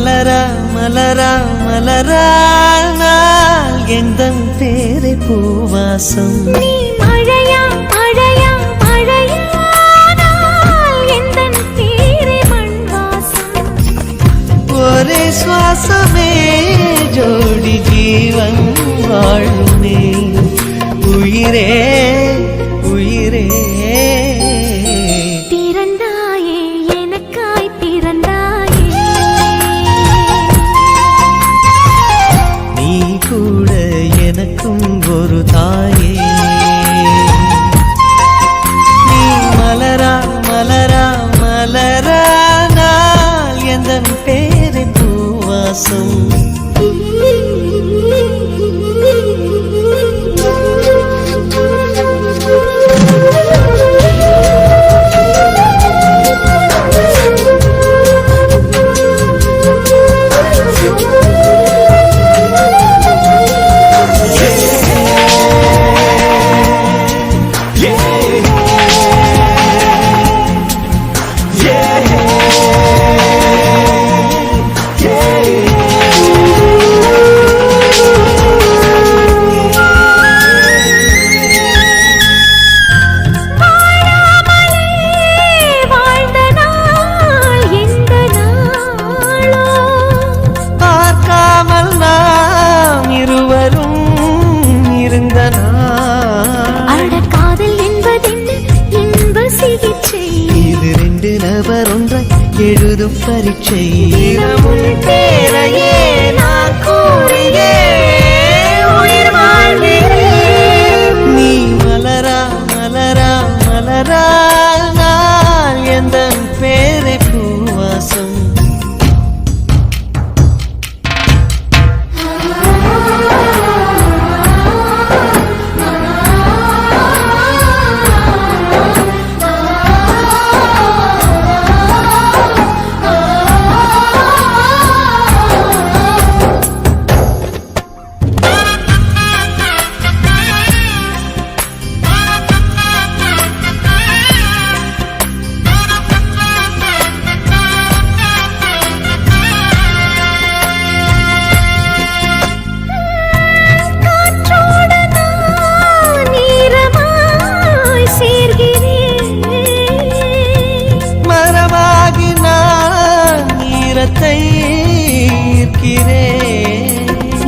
மலரா மலரா மலரா நாள் எந்தன் பேரை பூவாசம் நீ மழையா மழையா மழையா நாள் எந்தன் பேரை மண்வாசம் ஒரே சுவாசமே ஜோடி ஜீவன் வாழுமே உயிரே உயிரே பிறந்தாயே எனக்காய் பிறந்தாயே நீ கூட எனக்கும் ஒரு தாயே நீ மலரா மலரா மலரா நாள் எந்தன் பேரை பூவாசம் எழுதும் பரீட்சை பேரையே நான் கூறியே உயிர் வாழ்கிறேன் நீ மலரா மலரா மலரா நான் எந்தன் பேரை பூவாசம்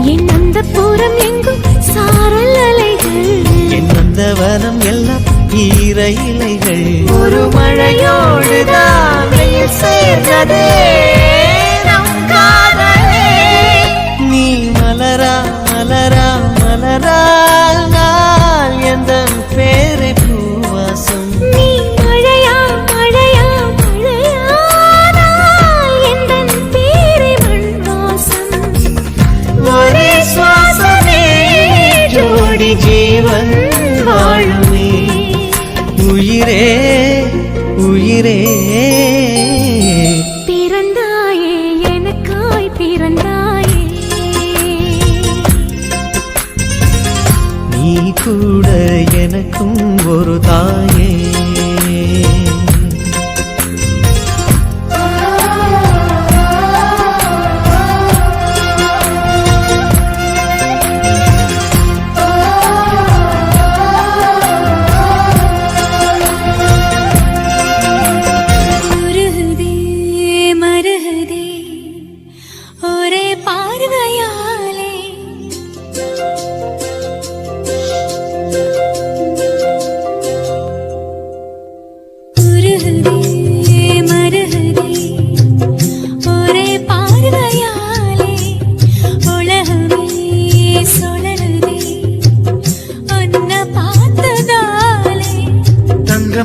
என் அந்த புறம் எங்கும் சாரல் அலைகள் என் அந்த வனம் எல்லாம் ஈர இலைகள் ஒரு மழையோடுதான் வெயில் சேர்ந்ததே நம் காதலே நீ மலரா மலரா மலரா நாள் எந்தன் பேரை பூவாசம் நீ மழையா மழையா மழையா நாள் எந்தன் பேரை மண்வாசம் ஒரே சுவாசமே ஜோடி ஜீவன் வாழுமே உயிரே உயிரே பிறந்தாயே எனக்காய் பிறந்தாயே நீ கூட எனக்கும் ஒரு தாயே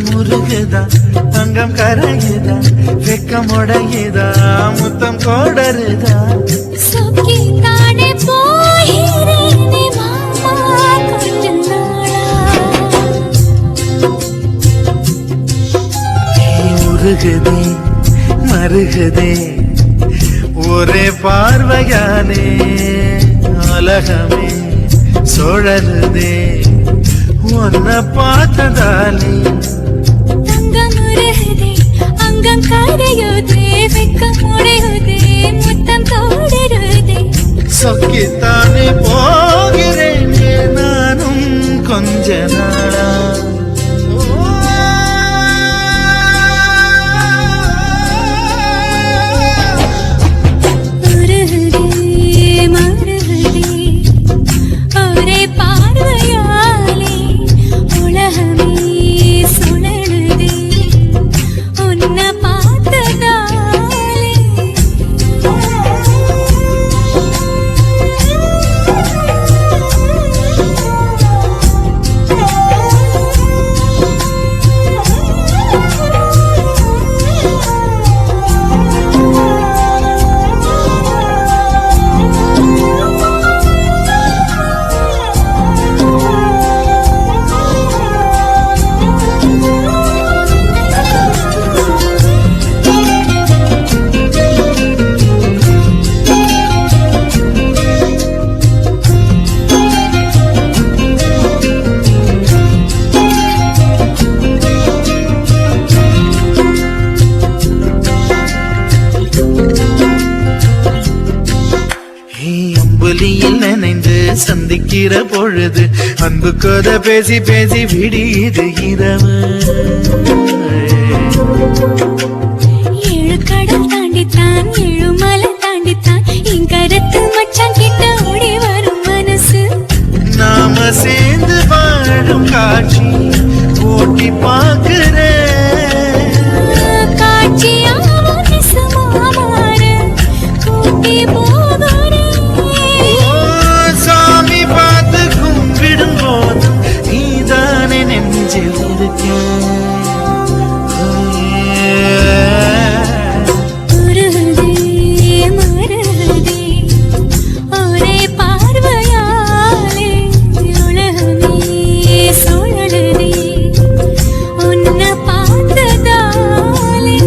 முருகுதா தங்கம் கரையுதா வெக்கம் உடையுதா முத்தம் கோடருதா சொக்கி தானே போகிறேனே மாமா கொஞ்ச நாளா உருகுதே மருகுதே ஒரே பார்வையானே உலகமே சுழலுதே உன்னை பார்த்ததாலே தங்கம் உருகுதே அங்கம் கரையுதே வெக்கம் உடையுதே முத்தம் சொக்கித்தானே போகிறேன் நானும் கொஞ்ச நாளா. ஒரே பார்வையாலே உலகமே சுழலுதே உன்னை பார்த்ததாலே. அம்புலியில் நினைந்து சந்திக்கிற பொழுது அன்பு கதை பேசி பேசி விடியுது இரவு. ஏழு கடல் தாண்டித்தான் ஏழு மலை தாண்டித்தான் என் கருத்து மச்சான் கிட்ட ஓடி வரும் மனசு. நாம சேர்ந்து வாழும் காட்சி ஓட்டி பார்க்கிறேன். காட்சியாவும் நிசமா மாற கூட்டி போகிறேன். சாமி பார்த்து கும்பிடும் போது நீதானே நெஞ்சில் இருக்க. உருகுதே மருகுதே ஒரே பார்வையாலே உலகமே சுழலுதே உன்னை பார்த்ததாலே.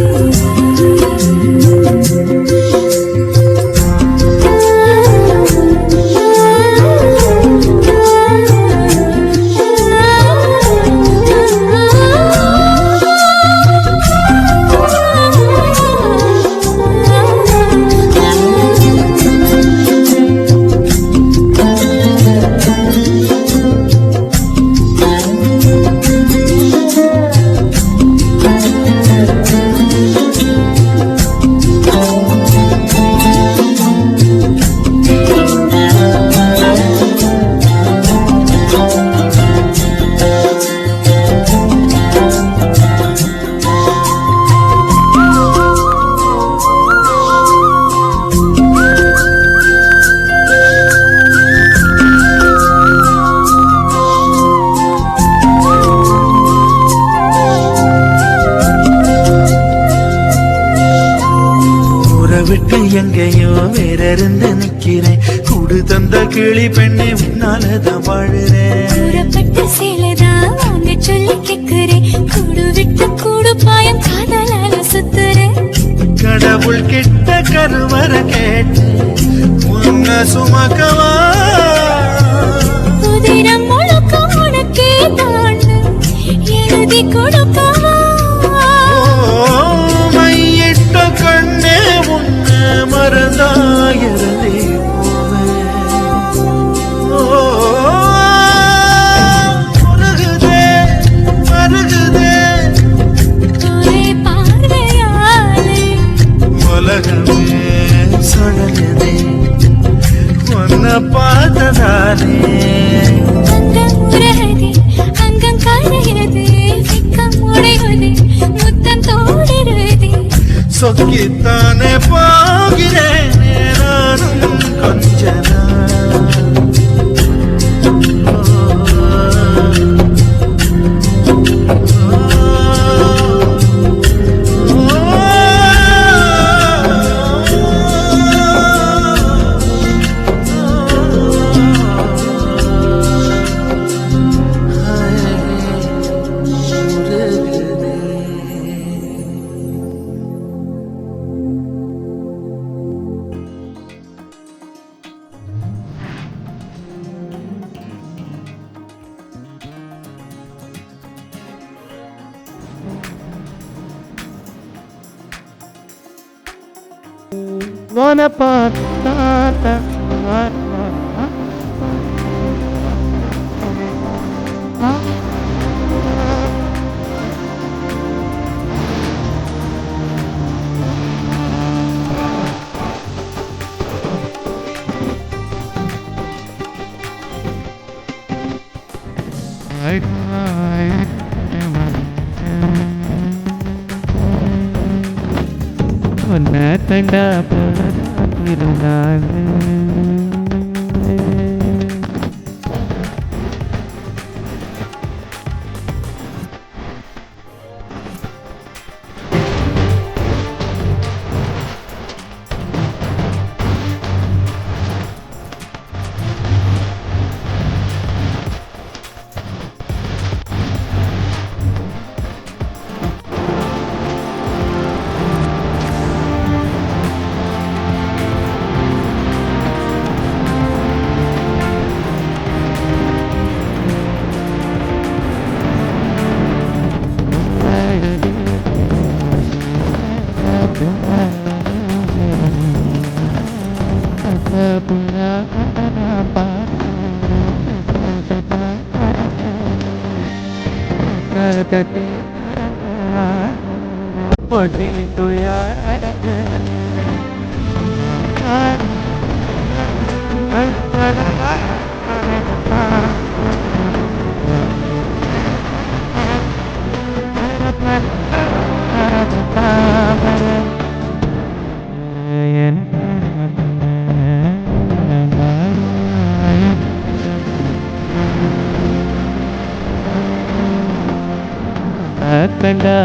விட்டு எங்கேயோ வேற இருந்து நிக்கிறேன். கூடு தந்த கிளி பெண்ணே உன்னாலதான் வாழுறேன். கூறப்பட்ட சேலைதான் வாங்க சொல்லி கேட்கிறேன். கூடு விட்டு கூடு பாயம் காதலால சுத்துறேன். கடவுள் கிட்ட கருவற கேட்டு உன்ன சுமக்கவா. உதிரம் முழுக்க உனக்கே தான் எழுதி கொடுக்கவா. மையிட்ட கண்ணே உன்ன மறந்தாயிரதே மருகுதே ஒரே பார்வையாலே உலகமே சுழலுதே உன்னை பார்த்ததாலே. அங்கம் உருகுதே அங்கம் கரையுதே வெக்கம் உடையுதே முத்தம் தோடுறதே. சொக்கித்தானே போகிறேன் நானும் கொஞ்ச நாள். Bonaparte. உன்னை கண்டா இருந்தாங்க கண்டா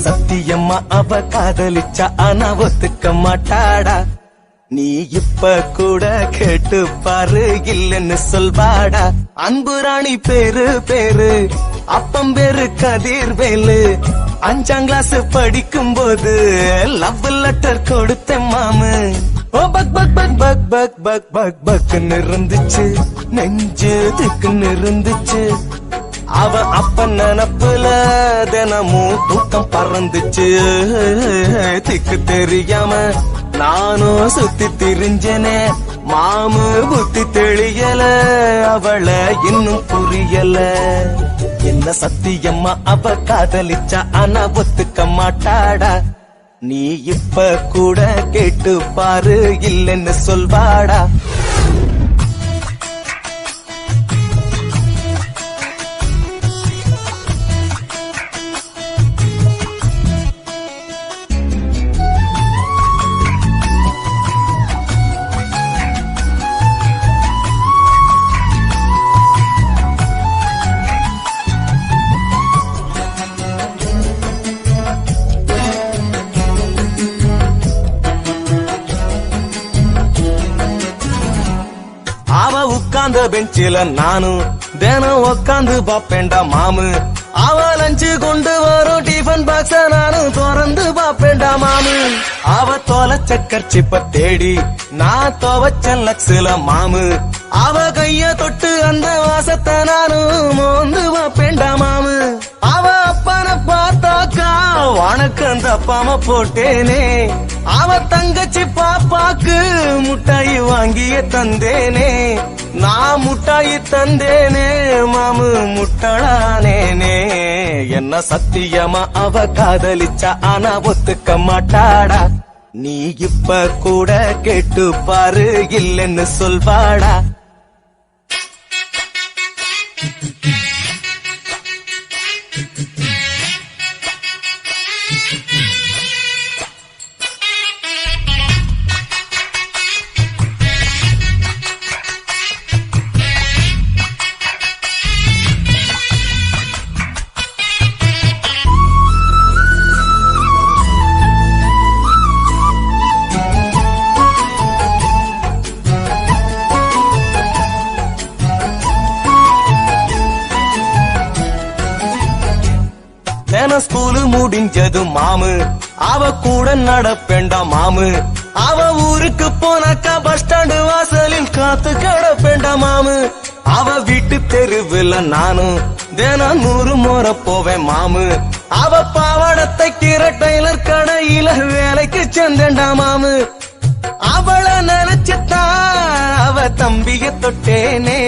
சத்தியம்மா அவ காதலிச்சா ஆனா ஒத்துக்க மாட்டாடா. நீ இப்ப கூட கேட்டு பாரு இல்லன்னு சொல்வாடா. அன்பு ராணி பேரு அப்பம் பேரு கதிர் வேலு. 5ஆம் கிளாஸ் படிக்கும் போது லவ் லெட்டர் கொடுத்தேன் மாமு. ஓ பக் பக் பக் பக் பக் பக் பக் பக்னு இருந்துச்சு, நெஞ்சு திக்குன்னு இருந்துச்சு. அவ அப்ப நினப்புல தினமும் தூக்கம் பறந்துச்சு. திக்கு தெரியாம நானும் சுத்தி திரிஞ்சனே, மாமு புத்தி தெளியல, அவளை இன்னும் புரியல. என்ன சத்தியம்மா அவ காதலிச்சா ஆனா ஒத்துக்க மாட்டாடா. நீ இப்ப கூட கேட்டு பாரு, இல்லைன்னு சொல்வாடா. அவ உட்கார்ந்த பெஞ்சில நானும் தினம் உட்கார்ந்து பாப்பேண்டா மாமு. அவ லஞ்சு கொண்டு வரும் டிஃபன் பாக்ஸ நானும் திறந்து பாப்பேண்டா மாமு. அவ தொலைச்ச கர்ச்சிப்ப தேடி நான் துவச்ச லக்ஸ்ல மாமு. அவ கைய தொட்டு அந்த வாசத்தை நானும் மோந்து பாப்பேண்டா மாமு. அவ அப்பன பார்த்தாக்கா வணக்கம் தப்பாம போட்டேனே. அவ தங்கச்சி பாப்பாக்கு முட்டாயி வாங்கிய தந்தேனே. நான் முட்டாயி தந்தேனே, மாமு முட்டளானேனே. என்ன சத்தியமா அவ காதலிச்சா ஆனா ஒத்துக்க மாட்டாடா. நீ இப்ப கூட கேட்டு பாரு, இல்லைன்னு சொல்வாடா. ஸ்கூலு முடிஞ்சது மாமு, அவ கூட நடப்பேண்டா மாமு. அவ ஊருக்கு போனாக்கா பஸ் ஸ்டாண்டு வாசலில் காத்து கிடப்பேண்டா மாமு. அவ வீட்டு தெருவில் நானும் தினம் 100 முறை போவேன் மாமு. அவ பாவாடத்தை கீர டெய்லர் கடையில வேலைக்கு சென்றேண்டா மாமு. அவளை நினைச்சுத்தான் அவ தம்பிய தொட்டேனே.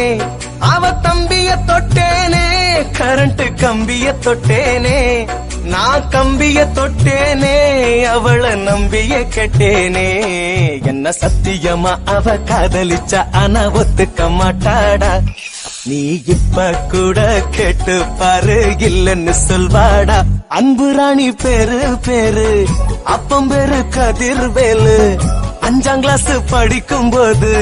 அவ தம்பிய தொட்டேனே, கரண்ட் கம்பிய தொட்டேனே. நான் கம்பிய தொட்டேனே, அவளை நம்பிய கெட்டேனே. என்ன சத்தியமா அவ காதலிச்சா ஆனா ஒத்துக்க மாட்டாடா. நீ இப்ப கூட கேட்டு பாரு, இல்லைன்னு சொல்வாடா. அன்பு ராணி பேரு பேரு அப்பம் பேரு கதிர்வேலு. 5ஆம் கிளாஸ் படிக்கும் போது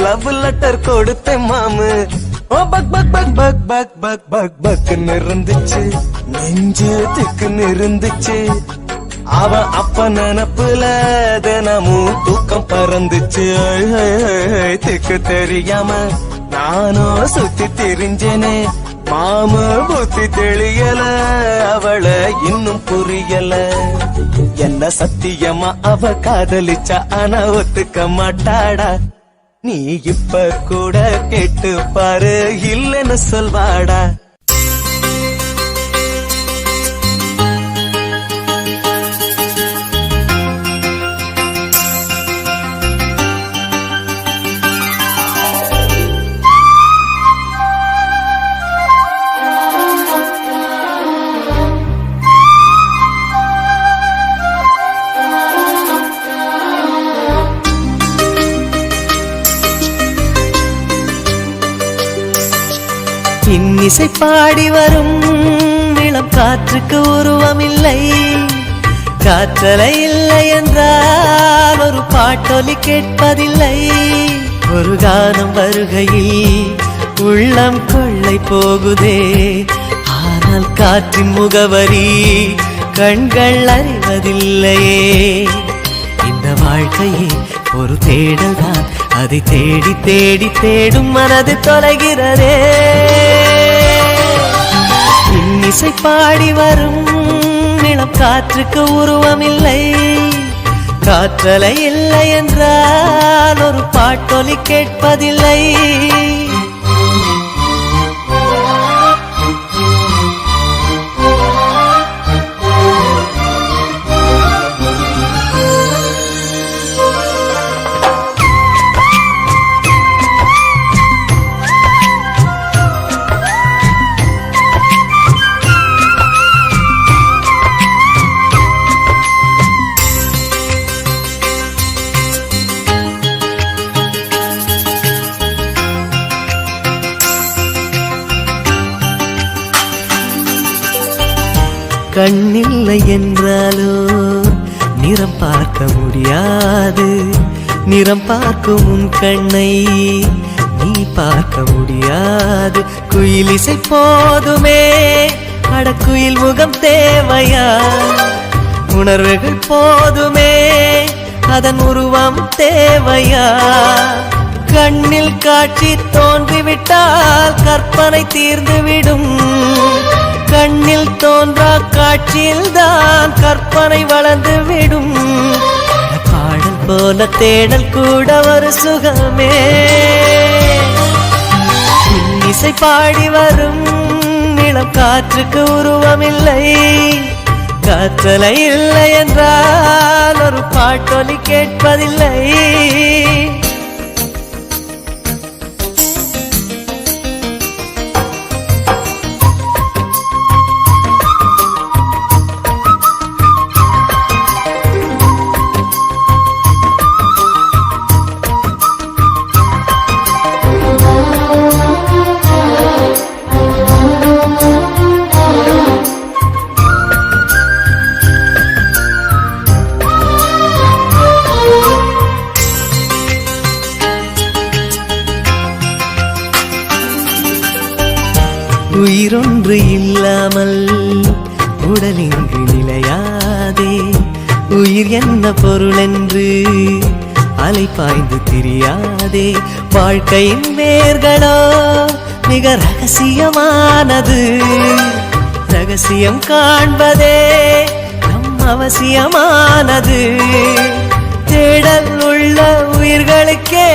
லவ் லெட்டர் கொடுத்தேன் மாமு. ஓ பக் பக் பக் பக் பக் பக் பக் பக்னு இருந்துச்சு, நெஞ்சு திக்குன்னு இருந்துச்சு. அவ அப்ப நினப்புல தினமும் தூக்கம் பறந்துச்சு. திக்கு தெரியாம நானும் சுத்தி திரிஞ்சனே, மாமு புத்தி தெளியல, அவளை இன்னும் புரியல. என்ன சத்தியமா அவ காதலிச்சா ஆனா ஒத்துக்க மாட்டாடா. நீ இப்ப கூட கேட்டு பாரு, இல்லைன்னு சொல்வாடா. இன்னிசை பாடி வரும் இளம் காற்றுக்கு உருவமில்லை. காற்றலை இல்லை என்றால் ஒரு பாட்டொலி கேட்பதில்லை. ஒரு கானம் வருகையில் உள்ளம் கொள்ளை போகுதே, ஆனால் காற்றின் முகவரி கண்கள் அறிவதில்லையே. இந்த வாழ்க்கையே ஒரு தேடல் தான், அதை தேடி தேடி தேடும் மனது தொலைகிறதே. இசை பாடி வரும் இளம் காற்றுக்கு உருவமில்லை, காற்றலை இல்லை என்றால் ஒரு பாட்டொலி கேட்பதில்லை. கண்ணில்லை என்றாலோ நிறம் பார்க்க முடியாது, நிறம் பார்க்கும் உன் கண்ணை நீ பார்க்க முடியாது. குயில் இசை போதுமே, அடக்குயில் முகம் தேவையா? உணர்வுகள் போதுமே, அதன் உருவம் தேவையா? கண்ணில் காட்சி தோன்றிவிட்டால் கற்பனை தீர்ந்துவிடும், கண்ணில் தோன்றா காட்சியில் தான் கற்பனை வளர்ந்து விடும். பாடல் போல தேடல் கூட ஒரு சுகமே. இசை பாடி வரும் இளம் காற்றுக்கு உருவமில்லை, காற்றலை இல்லை என்றால் ஒரு பாட்டொலி கேட்பதில்லை. உயிரொன்று இல்லாமல் உடல் இங்கு நிலையாதே, உயிர் என்ன பொருள் என்று அலை பாய்ந்து தெரியாதே. வாழ்க்கையின் வேர்களோ மிக ரகசியமானது, ரகசியம் காண்பதே நம் அவசியமானது. தேடல் உள்ள உயிர்களுக்கே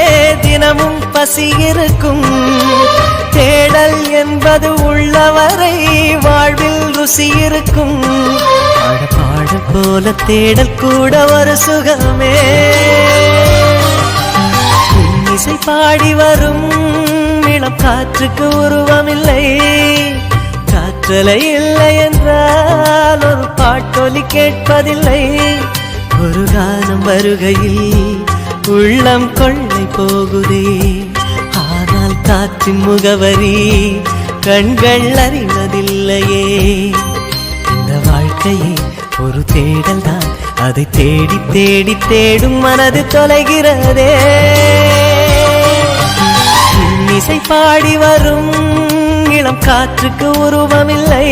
தினமும் பசி இருக்கும், தேடல் என்பது உள்ளவரை வாழ்வில் ருசி இருக்கும். பாடல் போல தேடல் கூட ஒரு சுகமே. இசை பாடி வரும் இளம் காற்றுக்கு உருவமில்லை, காற்றலை இல்லை என்றால் ஒரு பாட்டொலி கேட்பதில்லை. ஒரு காலம் வருகையில் உள்ளம் கொள்ளை போகுதே, ஆனால் காற்றின் முகவரி கண்கள் அறிவதில்லையே. இந்த வாழ்க்கையே ஒரு தேடல் தான், அதை தேடி தேடி தேடும் மனது தொலைகிறதே. இசை பாடி வரும் இளம் காற்றுக்கு உருவமில்லை,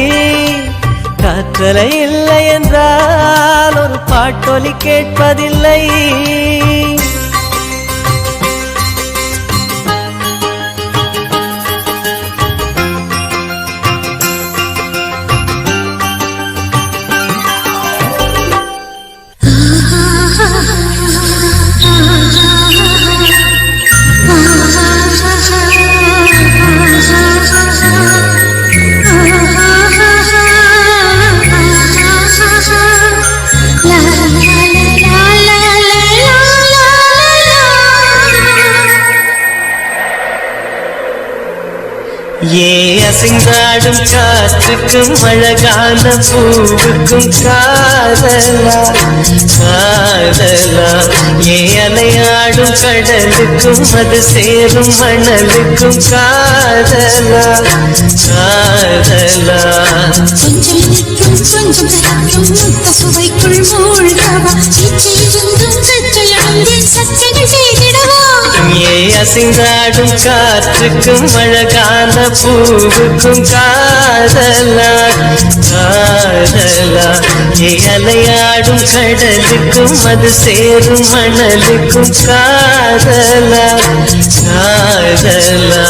காற்றலை இல்லை என்றால் ஒரு பாட்டொலி கேட்பதில்லை. ஏ அசைந்தாடும் காற்றுக்கும் அழகான பூவுக்கும் காதலா காதலா, ஏ அலையாடும் கடலுக்கும் அது சேரும் மணலுக்கும் காதலா காதலா. கொஞ்சம் தரக்கும் முத்த சுவைக்குள் மூழ்கவா, சச்சைகள் செய்திடவா. ஏ அசைந்தாடும் காற்றுக்கும் அழகான பூவுக்கும் காதலா காதலா, ஏ அலையாடும் கடலுக்கும் அது சேரும் மணலுக்கும் காதலா காதலா.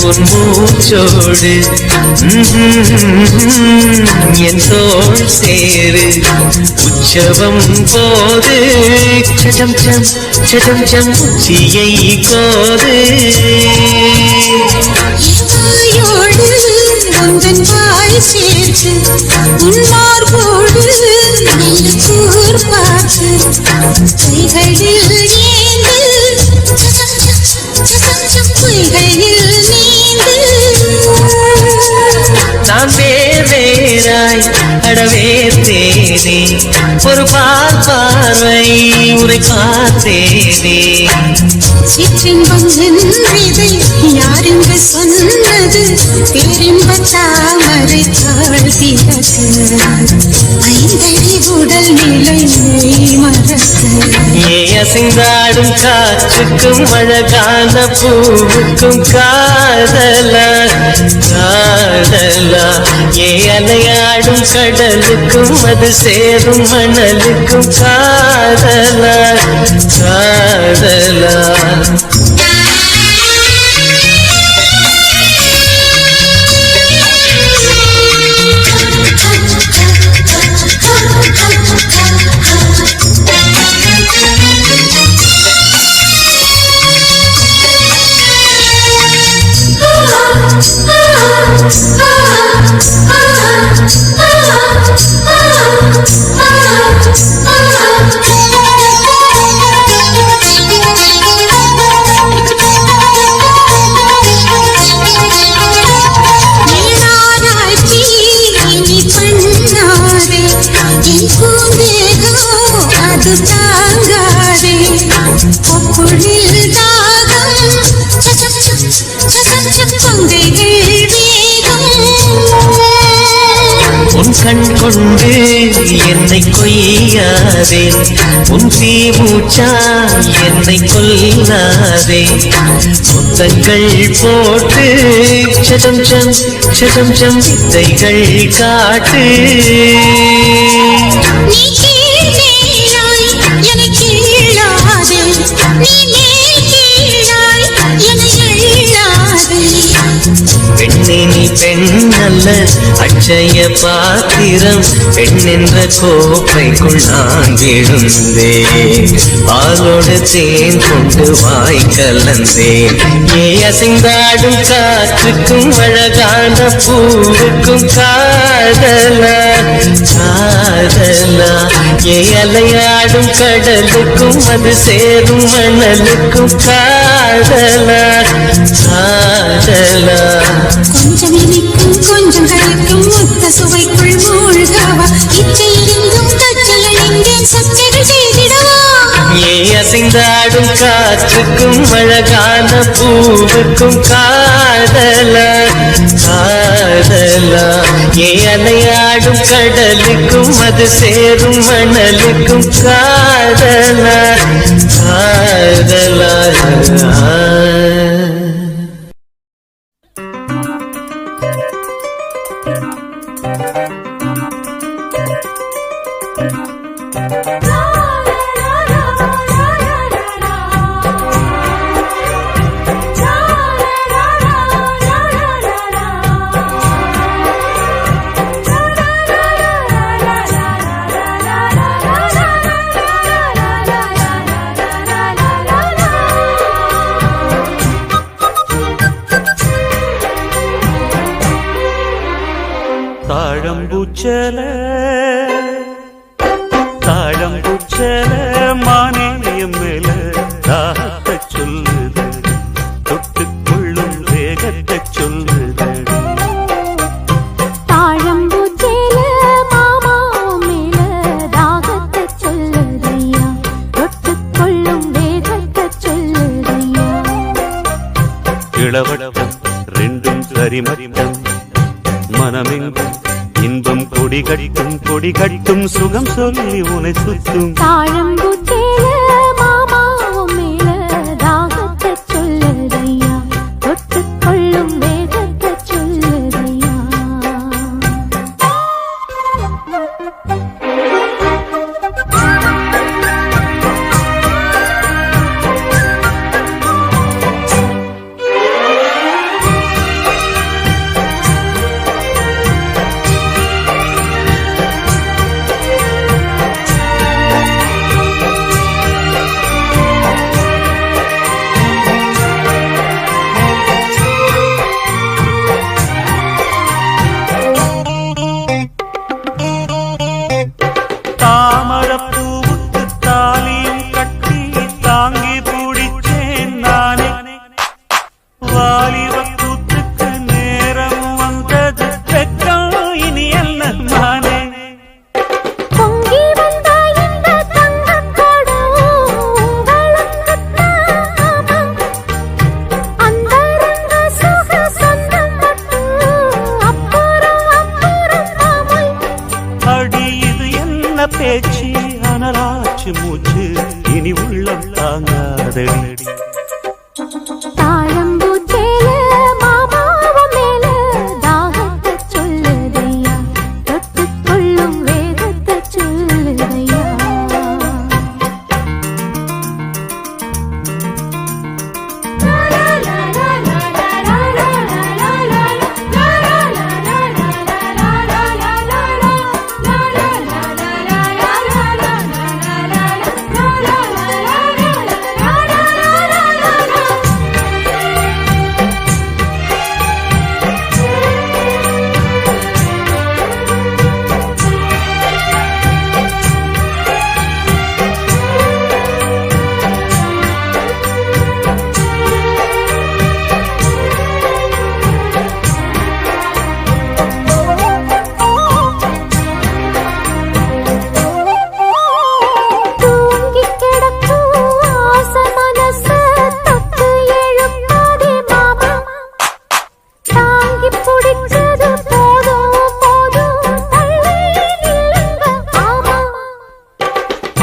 உன் மூச்சோடு என் தோள் சேரு உற்சவம் போது சடம் சம் சடம் சம் உச்சியை கோது உந்தன் வாய் சேர்த்து உன் மார்போடு நல்ல கூர் பார்த்து கைகளில் ஏந்து கைகளில் நீந்து நான் வேறாய் அடவே தேனே ஒரு பார்வை உரை பார்த்தேனே சிற்றின்பம் என்றதை யாரென்று சொன்னது பேரின்பத் தாமரை தாழ்த்தியது ஐந்தடி உடல் நிலை மறக்க அசைந்தாடும் காற்றுக்கும் அழகான பூவுக்கும் காதலா காதலா அலையாடும் கடலுக்கும் அது சேரும் மணலுக்கும் காதலா காதலா உன் கண் கொண்டு என்னை கொய்யாதே உன் தீமூச்சா என்னை கொல்லாதே முத்தங்கள் போட்டு சடம் சம் சடம் சம் வித்தைகள் காட்டு பெண்ணே நீ பெண் அல்ல அட்சய பாத்திரம் பெண் என்ற கோப்பைக்குள் நான் விழுந்தேன் பாலோடு தேன் கொண்டு வாய் கலந்தேன் அசைந்தாடும் காற்றுக்கும் அழகான பூவுக்கும் காதலா காதலா அலையாடும் கடலுக்கும் அது சேரும் மணலுக்கும் காதலா காதலா கொஞ்சம் இனிக்கும் கொஞ்சம் கரைக்கும் முத்த சுவைக்குள் மூழ்கவா இச்சையிருந்தும் தச்சலணிந்தேன் சச்சரி செய்திடவா அசைந்தாடும் காற்றுக்கும் அழகான பூவுக்கும் காதலா காதலா அலையாடும் கடலுக்கும் அது சேரும் மணலுக்கும் காதலா காதலா தாழம்பூச்சல மானேயம் மேல தாகத்தை சொல்லுது தொட்டுக்கொள்ளும் வேகத்தை சொல்லுது தாழம்பூச்சேல மாமா மேல தாகத்தை சொல்லுதையா தொட்டுக்கொள்ளும் வேகத்தை சொல்லுதையா இளவட்டம் ரெண்டும் சரிமட்டம் மனமெங்கும் இன்பம் கொடி கட்டும் சுகம் சொல்லி உனை சுத்தும் தாழம்பூச்சேல மாமா மேல தாகத்தை சொல்லுதையா தொட்டுக்கொள்ளும் வேகத்தை சொல்லுதையா காதடி. தாழம்பூச்சேல மாமாவ மேல தாகத்தை சொல்லுதையா, தொட்டுக்கொள்ளும் வேகத்தை சொல்லுதையா.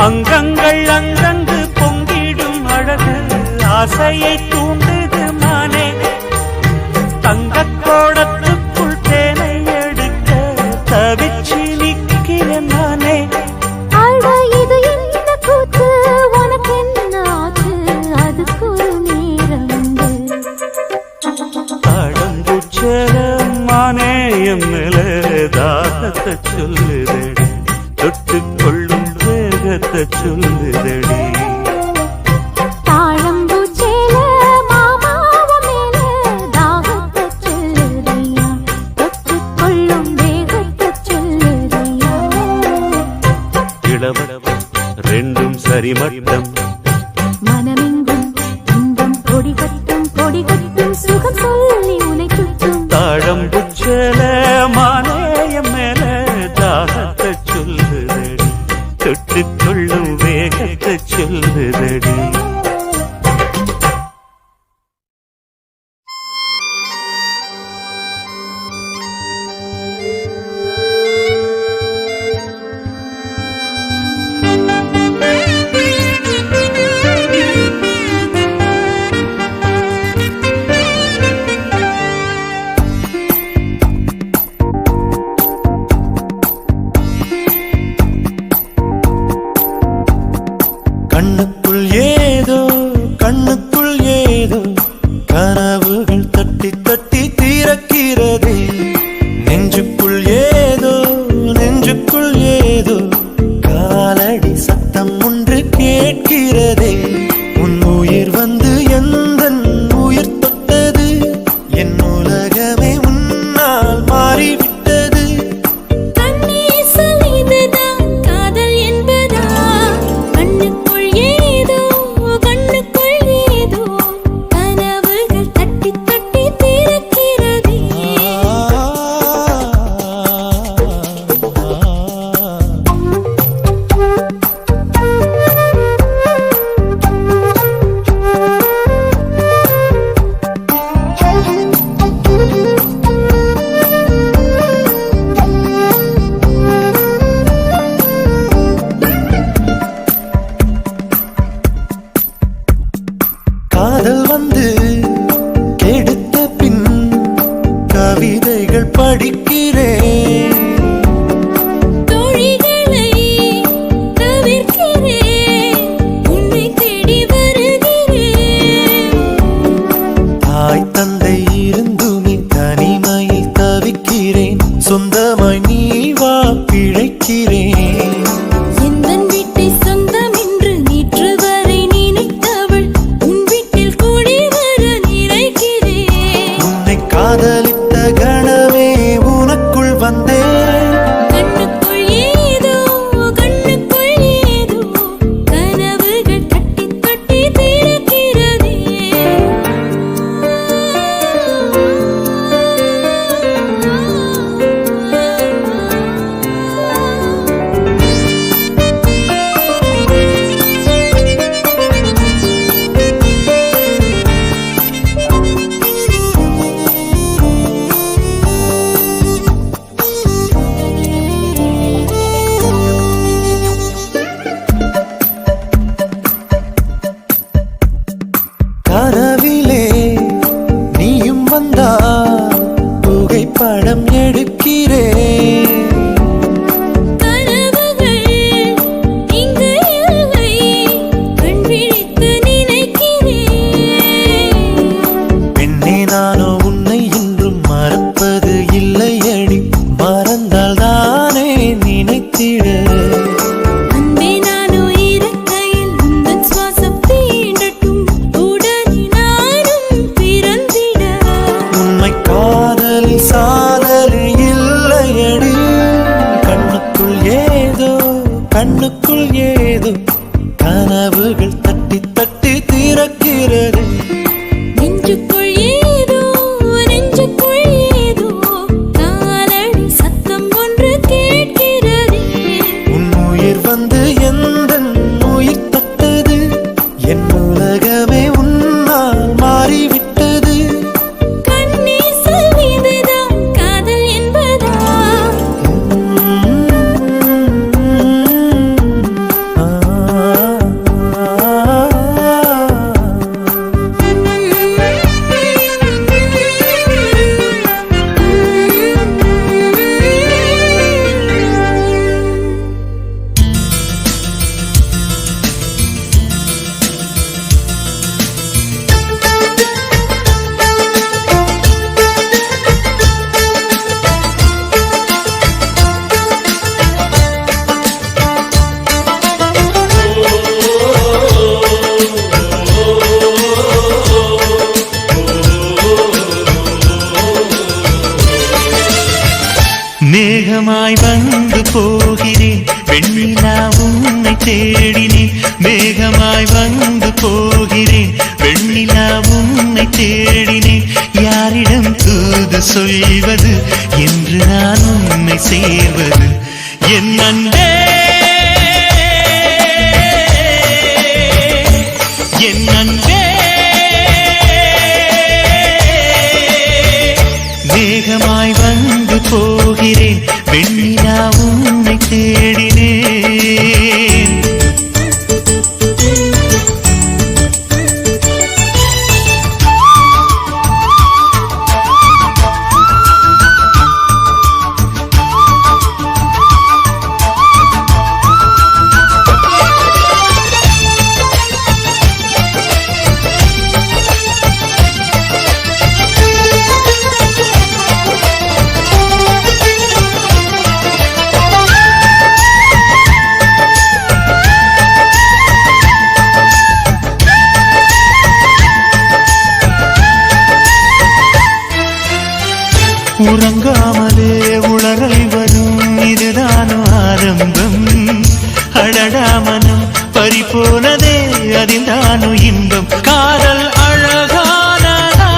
அங்கங்கள் அங்கங்கு பொங்கிடும் அழகு ஆசையை தூண்டுது மானே. தங்கக் கோடத்துக்குள் தேனை எடுக்க தவிச்சு நிற்கிறேன் நானே. இது என்ன கூத்து, உனக்கு என்ன ஆச்சு, அதுக்கு ஒரு நேரம். தாழம்பூச்சேல மானே என் மேல தாகத்தை சொல்லுதடி, தொட்டுக்கொள்ளும் வேகத்தை சொல்லுதடி. தாழம்பூச்சேல மாமாவ மேல தாகத்தை சொல்லுதையா, தொட்டுக்கொள்ளும் வேகத்தை சொல்லுதையா. இளவரவ ரெண்டும் சரிமட்டம், மனமெங்கும் இன்பம் கொடிகட்டும் கொடிகட்டும், சுகம் சொல்லி உனை சுட்டும். தாழம்பூச்சேல மானே என் மேல தாகத்தை சொல்லுதடி, தொட்டுக்கொள்ளும் வேகத்தை சொல்லுதடி. கண்ணுக்குள் ஏதோ கண்ணுக்குள் ஏதோ கனவுகள் தட்டி தட்டி தீரக்கிறதே. நெஞ்சுக்குள் ஏதோ நெஞ்சுக்குள் ஏதோ காலடி சத்தம் ஒன்று கேட்கிறதே. உன் உயிர் வந்து எந்தன் உயிர் தொட்டது, என் உலகமே உன்னால் மாறிவிட்டது. கண்ணீசல் இதுதான் காதல் என்பதா, கண்ணுக்குள் ஏதோ கண்ணுக்குள் ஏதோ கனவுகள் தட்டி தட்டி தீரக்கிறதே. காதல் வந்து கெடுத்த பின் கவிதைகள் படிக்கிறேன். தோழிகளை தவிர்க்கிறேன், உன்னை தேடி வருகிறேன். தாய் தந்தை இருந்துமே தனிமையில் தவிக்கிறேன், சொந்தமாய் நீ வா பிழைக்கிறேன். எந்தன் வீட்டை சொந்தம் என்று நேற்று வரை நினைத்தவள் உன் வீட்டில் கூடி வர நினைக்கிறேன். உன்னை காதலித்த கணமே உனக்குள் வந்தே மேகமாய் வந்து போகிறேன் வெண்ணிலா உன்னை தேடினேன் மேகமாய் வந்து போகிறேன் வெண்ணிலா உன்னை தேடினேன் யாரிடம் தூது சொல்வது என்று நான் உன்னை சேர்வது என் அன்பே என் அன்பே மேகமாய் வந்து போகிறேன் வெண்ணிலா உன்னை தேடினேன் உறங்காமலே உளறல் வரும் இதுதான் ஆரம்பம் அடடாமனம் பறிபோனதே அதில்தானு இன்பம் காதல் அழகானதா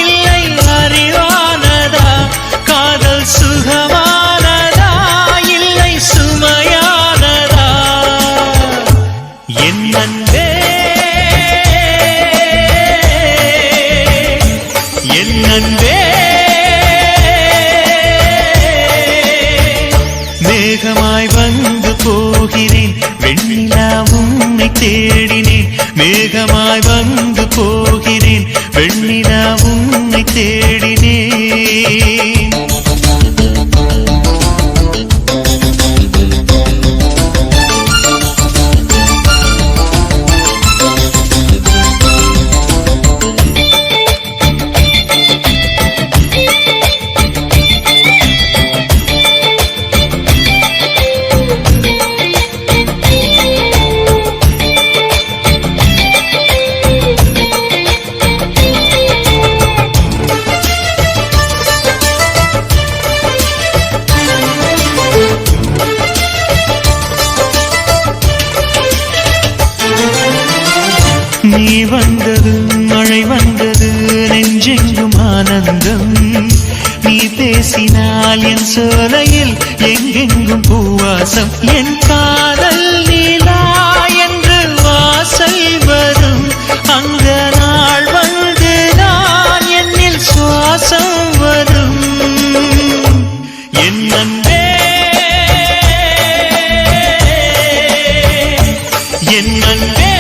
இல்லை அறிவானதா காதல் சுகமானதா இல்லை சுமையானதா என் அன்பே என் அன்பே மேகமாய் வந்து போகிறேன் வெண்ணிலா உன்னை தேடினேன் மேகமாய் வந்து போகிறேன் வெண்ணிலா உன்னை தேடினேன் நீ வந்தது மழை வந்தது நெஞ்செங்கும் ஆனந்தம் நீ பேசினால் என் சோலையில் எங்கெங்கும் பூவாசம் என் காதல் நீலா என்று வாசல் வரும் அங்க நாள் வந்து நான் என்னில் சுவாசம் வரும் என் அன்பே என் அன்பே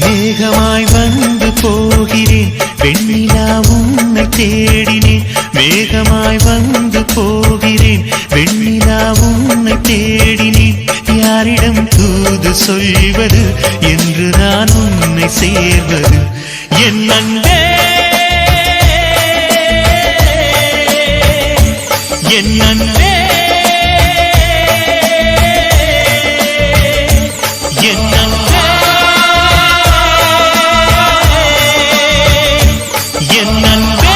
மேகமாய் வந்து போகிறேன் வெண்ணிலா உன்னை தேடினேன் மேகமாய் வந்து போகிறேன் வெண்ணிலா உன்னை தேடினேன் யாரிடம் தூது சொல்வது என்று நான் உன்னை சேர்வது என் அன்பே என் அன்பே என் அன்பே என் அன்பே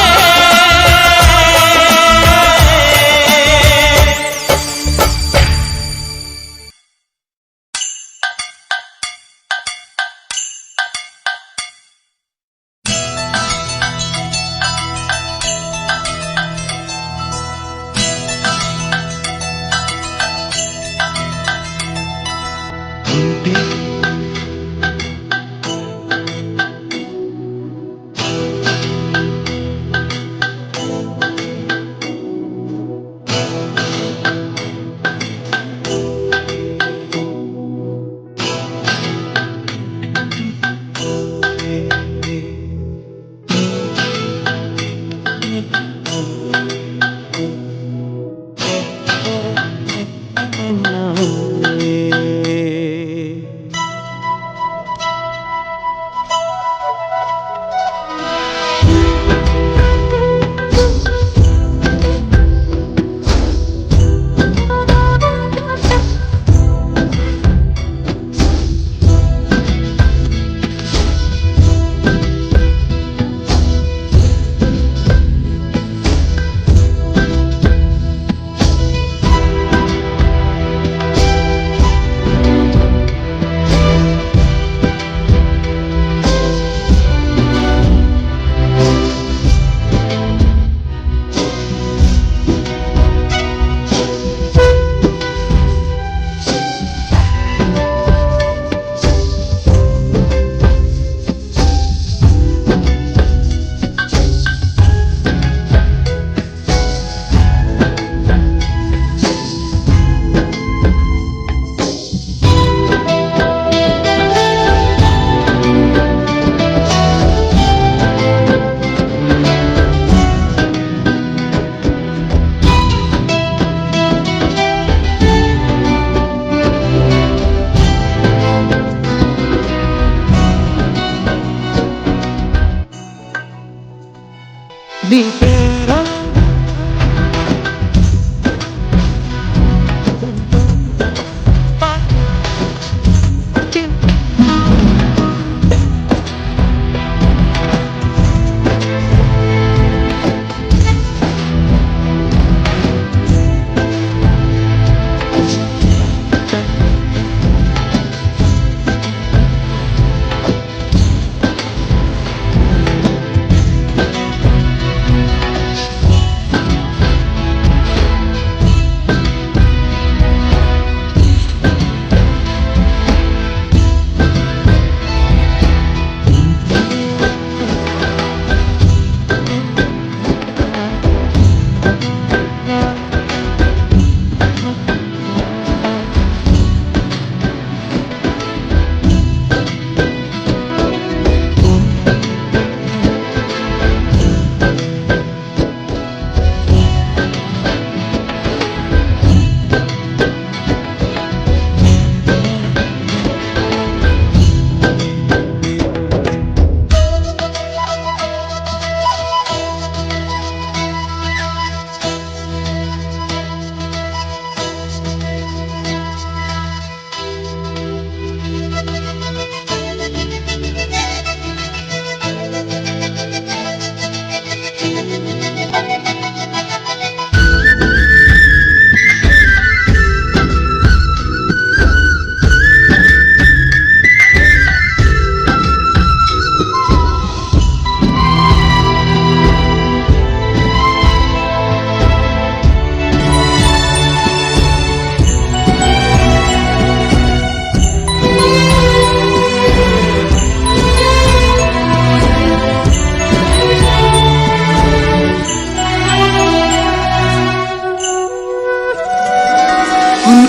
நீ பேரா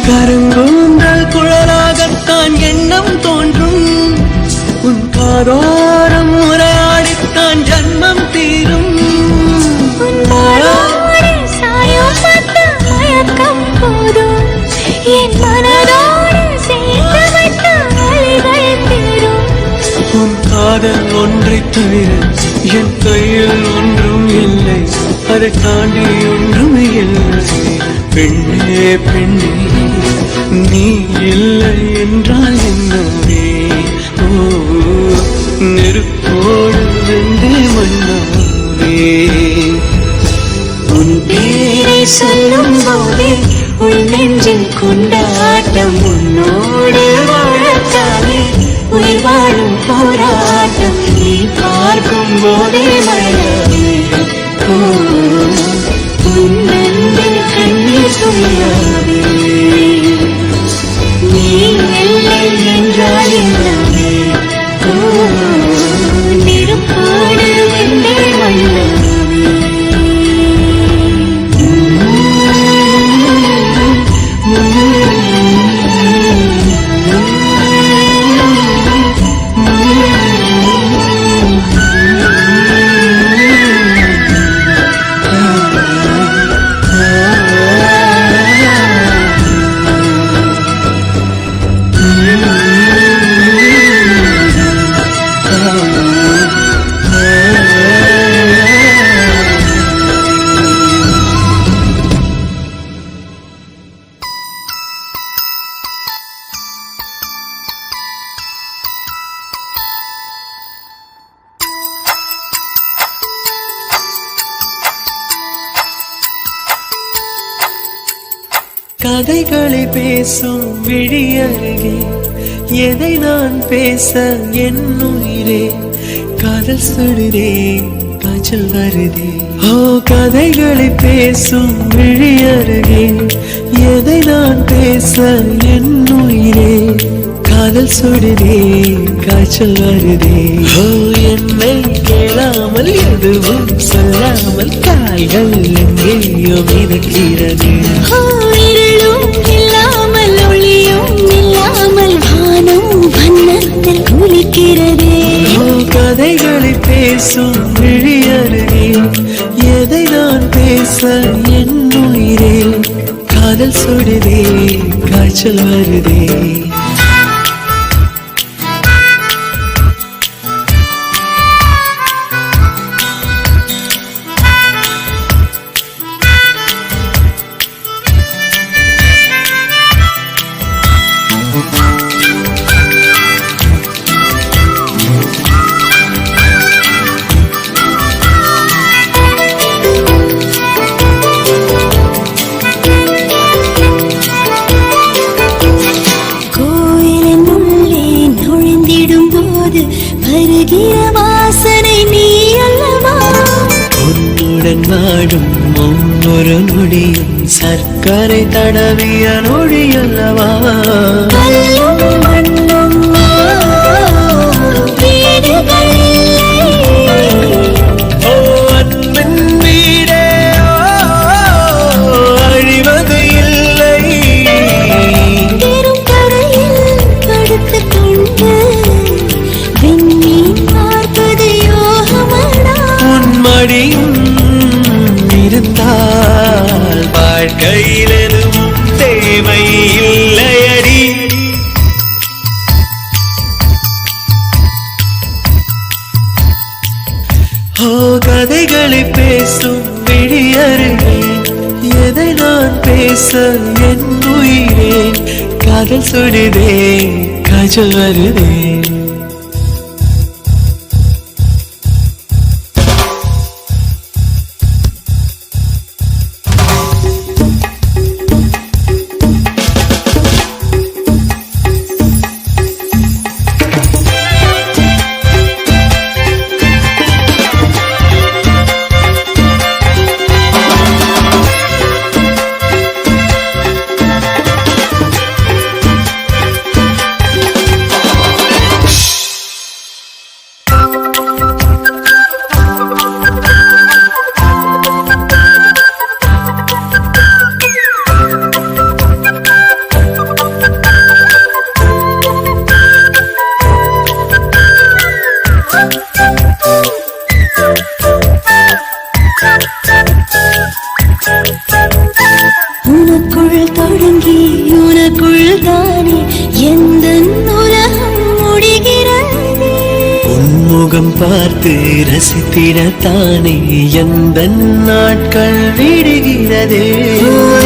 கருங்கூந்தல் குழலாகத்தான் எண்ணம் தோன்றும் உன் காதோரம் உரையாடித்தான் ஜன்மம் தீரும் மயக்கம் போதும் என் மனதோடு சேர்த்து வைத்த அலைகள் தீரும் உன் காதல் ஒன்றை தவிர என் கையில் ஒன்றும் இல்லை அதை தாண்டி ஒன்றும் இல்லை பெண்ணே பெண்ணே நீ இல்லை என்றால் என்னவே ஓ நெருப்போடு வெந்தே மண்ணாவே உன் பேரை சொல்லும் போதே உள் நெஞ்சில் கொண்டாட்டம் உன்னோடு வாழத்தானே உயிர் வாழும் போராட்டம் நீ பார்க்கும் போதே மழவே உன் நண்பில் கண்ணீர் துளியாவே நீ இல்லை என்றால் என்னவே நெருப்போடு வெந்தே மண்ணாவே கதைகளை பேசும் விழி அருகே எதை நான் பேச என் உயிரே காதல் சுடுதே காய்ச்சல் வருதே ஓ கதைகளை பேசும் விழி அருகே எதை நான் பேச என் உயிரே காதல் சுடுதே காய்ச்சல் வருதே ஓ என்னை கேளாமல் எதுவும் சொல்லாமல் கால்கள் எங்கேயோ மிதக்கிறது இல்லாமல் ஒளியும் இல்லாமல் வானம் வண்ணத்தில் குளிக்கிறதே கதைகளை பேசும் விழி அருகே எதை நான் பேச என் உயிரே காதல் சுடுதே காய்ச்சல் வருதே வாழும் ஒவ்வொரு நொடியும் சர்க்கரை தடவிய நொடியல்லவா கல்லும் மண்ணும் வீடுகள் ஓ அன்பின் வீடே அழிவது இல்லை பெரும் கரையில் படுத்துக் கொண்டு விண்மீன் பார்ப்பது யோகமடா மடியும் இருந்தால் வாழ்க்கையில் எதுவும் தேவை இல்லையடி ஓ கதைகளை பேசும் விழியருகே எதை நான் பேச என் உயிரே காதல் சுடுதே காஜல் வருதே உனக்குள் தொடங்கி உனக்குள் தானே எந்த உலகம் முடிகிறதே உன்முகம் பார்த்து ரசித்திடத்தானே எந்த நாட்கள் விடுகிறதே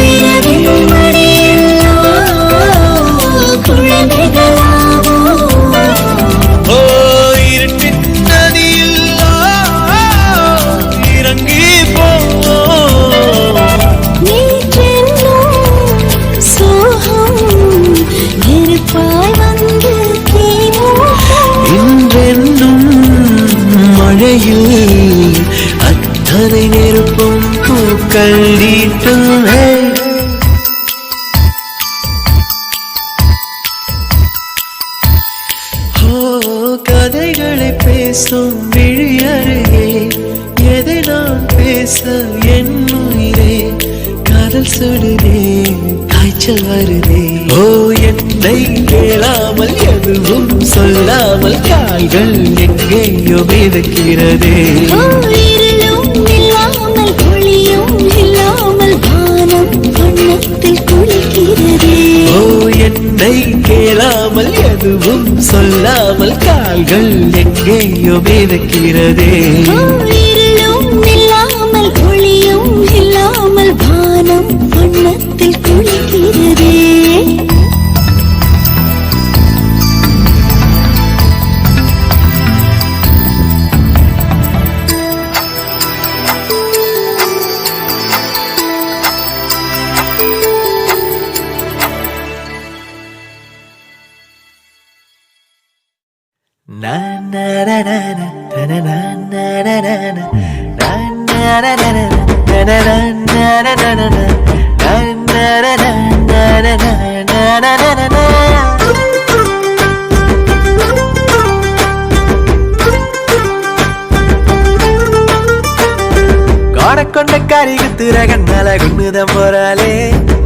இரவில் மடியில்லோ குழந்தைகளாவோ ஓ இருட்டின் நதியில் இறங்கி போ நீற்றென்னும் சோகம் நெருப்பாய் வந்து தீமூட்டும் இன்றென்னும் மழையில் அத்தனை நெருப்பும் பூக்கள் நீட்டும் கதைகளை பேசும் விழியருகே எதை நான் பேச என் உயிரே காதல் சுடுதே காய்ச்சல் வருதே ஓ என்னை கேளாமல் எதுவும் சொல்லாமல் கால்கள் எங்கேயோ மிதக்கிறதே இருளும் இல்லாமல் ஒளியும் இல்லாமல் வானம் வண்ணத்தில் குளிக்கிறதே ஓ என்னை கேளாமல் எதுவும் சொல்லாமல் கால்கள் எங்கேயோ மிதக்கிறதே இருளும் இல்லாமல் ஒளியும் இல்லாமல் வானம் வண்ணத்தில் குளிக்கிறதே na na na na na na na na na na na na na na na na கொண்ட கரிகுத்துற கண்ணால குண்ணுதம் போறாலே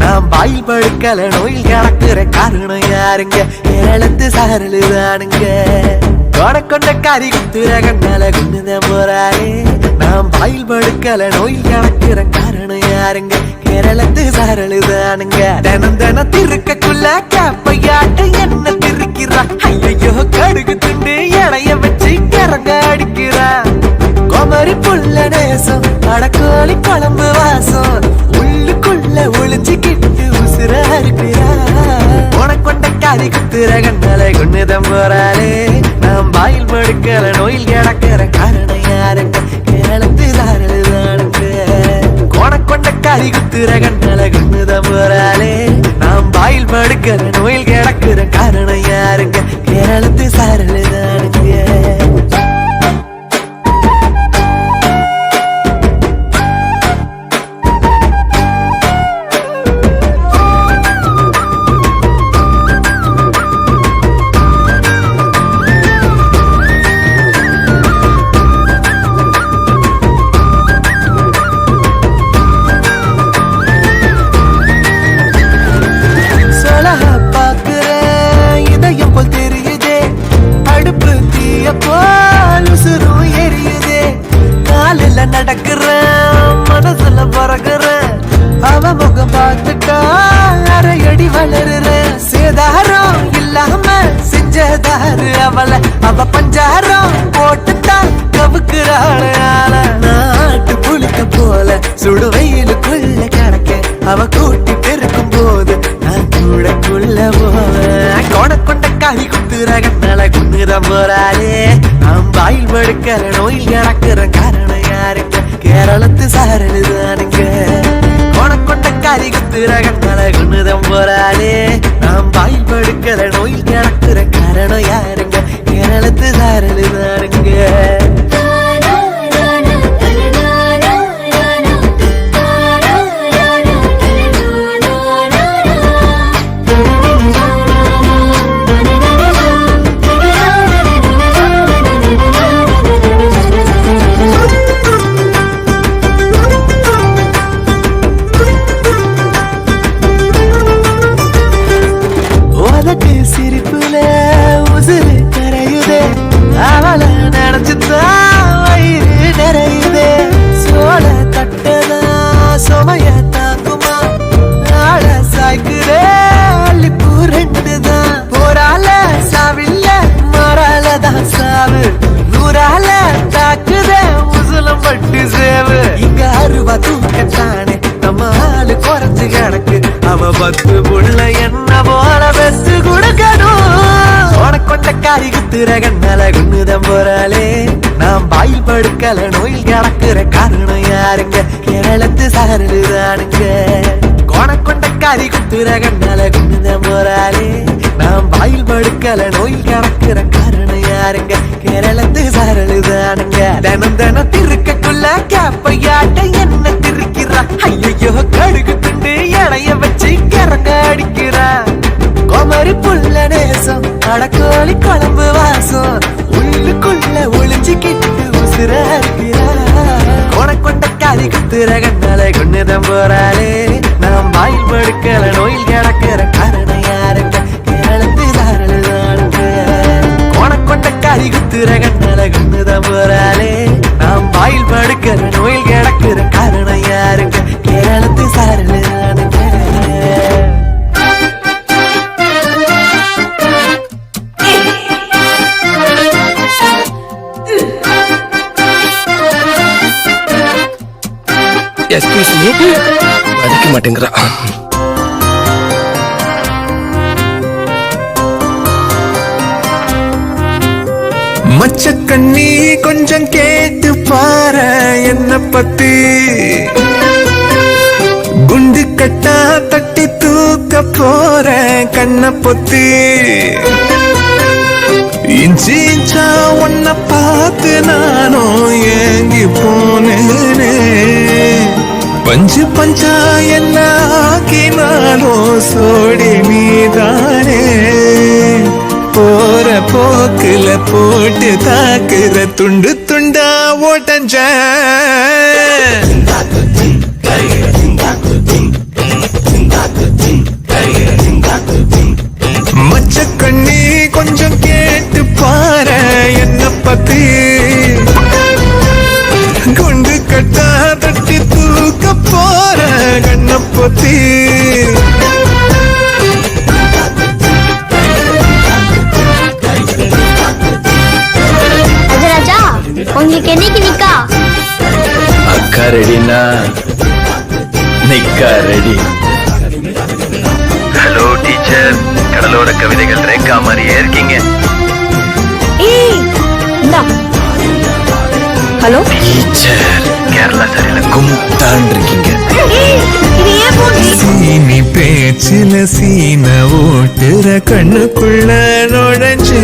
நாம் பாயில் படுக்கல நோயில் கிடக்குற காரணம் யாருங்க ஏழத்து சாரலுதானுங்க கொண்ட கரிகுத்துற கண்ணால குண்ணுதம் போறாலே நாம் பாயில் படுக்கல நோயில் கிடக்குற காரணம் யாருங்க கேரளத்து சாரலுதானுங்க தினம் தினம் திருக்கக்குள்ள கேப்பையாட்ட என்ன திருக்கிறா ஐயோ கடுகு துண்டு இடைய வச்சு கிறங்க அடிக்கிறா கோமரி புள்ள நேசம் அடக்கோழி குழம்பு வாசம் உள்ளுக்குள்ள ஒளிஞ்சுக்கிட்டு உசுர இருக்கிறா உனக்கொண்ட காரி குத்துற கண்ணால கொண்டுதம் போறாளே நாம் பாயில் படுக்கல நோயில் கிடக்கிற காரணம் யாருங்க கேரளத்து தாரலுதானுங்க உனக்கொண்ட காரி குத்துற கண்ணால கொண்டுதம் போறாளே நாம் பாயில் படுக்கிற நோயில் கிடக்கிற காரணம் யாருங்க கேரளத்து சாரலுதானுங்க போறாளே நாம் வாயில் படுக்கிற நோயில் கிடக்கிற காரணம் யாருங்க கேரளத்து சாரலுதானுங்க கொண்ட காரி குத்துற கண்ணால குண்ணுதம் போறாளே நாம் வாயில் படுக்கிற நோயில் கிடக்கிற காரணம் யாருங்க கேரளத்து சாரலுதானுங்க சிரிப்புல உசுறு கரையுதே அவளை நினைச்சுதான் வயிறு நிறையுதே சோழ தட்டதா சுமைய தாக்குமா ஆள சாய்க்குதே அள்ளிப்பூ ரெண்டுதான் போரால சாவில்ல மறாலதான் சாவு நூறால தாக்குதே முசுலம் பட்டு சேவு இங்க அருவா தூக்கத்தானே நம்ம ஆளு குறைஞ்சு கிடக்கு அவ 10 புள்ள என்ன போல பெஸ்ட் கொடுக்கணும் கொண்ட காரி குத்துற கண்ணால குண்ணுதம் போறாளே நாம் வாயில் படுக்கல நோயில் கிடக்குற காரணம் யாருங்க கேரளத்து சாரலுதானுங்க கொண்ட காரி குத்துற கண்ணால குண்ணுதம் போறாளே நாம் வாயில் படுக்கல நோயில் கிடக்குற காரணம் யாருங்க கேரளத்து சாரலுதானுங்க தினம் தினம் திருக்கக்குள்ள கேப்பையாட்ட என்ன திருக்கிறா ஐயோ கடுகு துண்டு இடைய வச்சு கிறங்க அடிக்கிறா கோமரி புள்ள நேசம் அடக்கோழி குழம்பு வாசம் உள்ளுக்குள்ள ஒளிஞ்சுக்கிட்டு உசுர இருக்கிறா கொண்ட காரி குத்துற கண்ணால கொண்டுதான் போறாளே நாம் வாயில் படுக்கல நோயில் கிடக்கிற காரணம் யாருங்க கேரளத்து சாரலுதானுங்க கொண்ட காரி குத்துற கண்ணால கொண்டுதான் போறாளே நாம் வாயில் படுக்கிற நோயில் கிடக்கிற காரணம் யாருங்க கேரளத்து சாரலுதானுங்க அடிக்க மாட்டேங்கிறா மச்சக்கண்ணி கொஞ்சம் கேட்டு பாரு என்ன பத்தி குண்டு கட்டா தட்டி தூக்க போற கண்ண பொத்தி இஞ்சி இஞ்சா உன்ன பார்த்து நானும் ஏங்கி போனேனே பஞ்சு பஞ்சா என்ன ஆக்கினாலும் சோடி நீதானே போற போக்குல போட்டு தாக்குற துண்டு துண்டா ஓட்டஞ்ச மச்சக்கண்ணி கொஞ்சம் கேட்டு பாரு என்ன பத்தி குண்டு கட்டா தட்டி தூக்க போற கண்ண பொத்தி உங்களுக்கு என்னைக்கு நிக்கா அக்கா ரெடினா நிக்கா ரெடி. ஹலோ டீச்சர், கடலோட கவிதைகள் ரேக்கா மாதிரியே இருக்கீங்க. ஹலோ டீச்சர், கேரளா சரியில கும்தான் இருக்கீங்க. சீனி பேச்சில சீன ஓட்டுற கண்ணுக்குள்ள நுழைஞ்சே